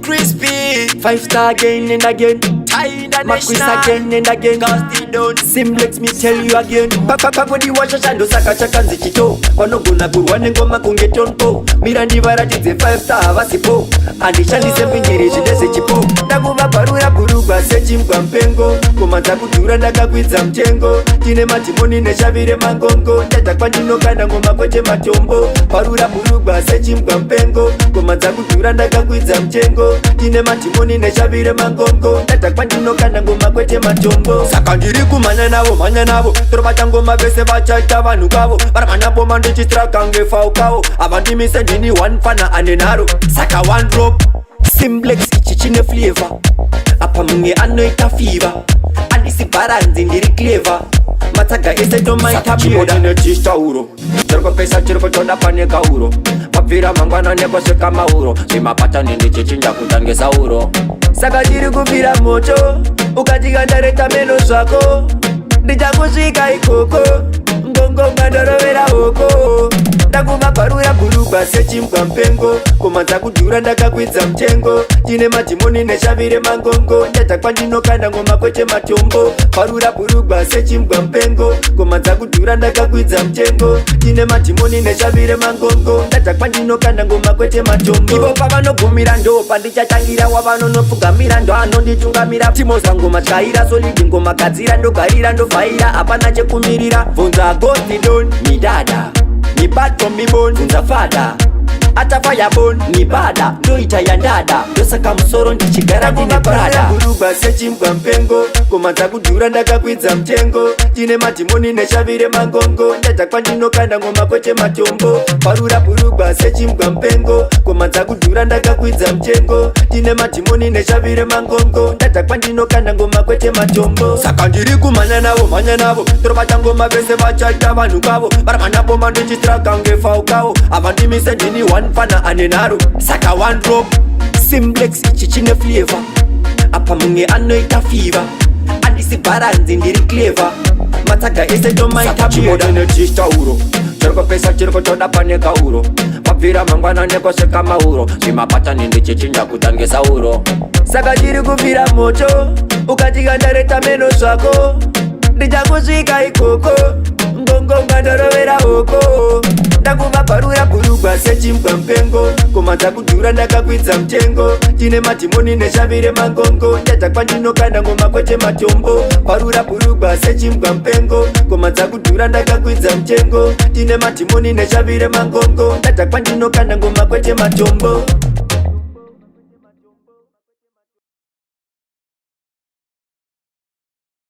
crispy. 5-star again and again. Maquis again and again. Simplex me tell you again. Pakodi washa shando saka chaka nzichito. Wanogona kurwa nengoma kunge tonpo. Mirandi varatidze 5-star vasipo. Andishandise mbinjiri chidese chipo. Ndakuva parura burugwa sechimbwa mpengo. Komanza kudhura ndakakwidza mtengo. Tine matimoni neshavire mangongo. Tata kwandinokanda ngoma kwete matombo. Parura burugwa sechimbwa mpengo. Komanza kudhura ndakakwidza mtengo. Tine matimoni neshavire mangongo. Tata kwandinokanda ngoma kwete matombo. Saka ndiri kumanya navo torobata ngoma vese vachaita vanhu kavo. Varamanapo mandichistraka ngefaukawo. Avandimise ndini one fana anenaro. Saka one drop Simplex ichi chine flavor. Apa munge anoita fever. Andisi baranzi ndiri clever. Matsaga ese tomaita bioda nechishtauro. Chiroko pesa chiroko choda pane kauro. Papira mangwana nekosvika mauro. Zvimapata nende chichinja kutangesa uro. Saka ndiri kubvira moto. Ukatika ndareta meno zvako. Ndichakusvika ikoko. Ngongo ngandorovera hoko. Ndakuva parura burugwa sechimbwa mpengo. Komanza kudhura ndakakwidza mtengo. Tine madhimoni neshavire mangongo. Ndata kwandinokanda ngoma kwete matombo. Parura burugwa sechimbwa mpengo. Komanza kudhura ndakakwidza mtengo. Tine madhimoni neshavire mangongo. Ndata kwandinokanda ngoma kwete matombo. Ivo pavanogumira ndo pandichatangira. Wavanonopfugamira ndo anonditungamira. Timo zangu matyaira solidi ngoma gadzira. Ndogarira ndovhaira apana chekumirira. Bvunza Ghost Don ni dada. Ni bad from me bone, unza fada. Ata fire bone, ni bada. Ndoita ya ndada, ndosaka musoro ndichigara ndine brada. Burugwa sechimbwa mpengo. Komanza kudhura ndakakwidza mtengo. Tine madhimoni neshavire mangongo. Ndata kwandinokanda ngoma kwete matombo. Parura burugwa sechimbwa mpengo. Komanza kudhura ndakakwidza mtengo. Tine madhimoni neshavire mangongo. Ndata kwandinokanda ngoma kwete matombo. Saka ndiri kumanya navo torobata ngoma vese vachaita vanhu kavo. Varamanapo mandichistraka ngefaukawo. Avandimise ndini one fana anenaro. Saka one drop Simplex ichi chine flavor. Apa munge anoita fever. Andisi baranzi ndiri clever. Matsaga ese tomaita bioda nechishtauro. Chiroko pesa chiroko choda pane kauro. Papira mangwana nekosvika mauro. Zvimapata nende chichinja kutangesa uro. Saka ndiri kubvira moto. Ukatika ndareta meno zvako. Ndichakusvika ikoko. Ngongo ngandorovera hoko. Ndakuva parura burugwa sechimbwa mpengo. Komanza kudhura ndakakwidza mtengo. Tine madhimoni neshavire mangongo. Ndata kwandinokanda ngoma kwete matombo. Parura burugwa sechimbwa mpengo. Komanza kudhura ndakakwidza mtengo. Tine madhimoni neshavire mangongo. Ndata kwandinokanda ngoma kwete matombo.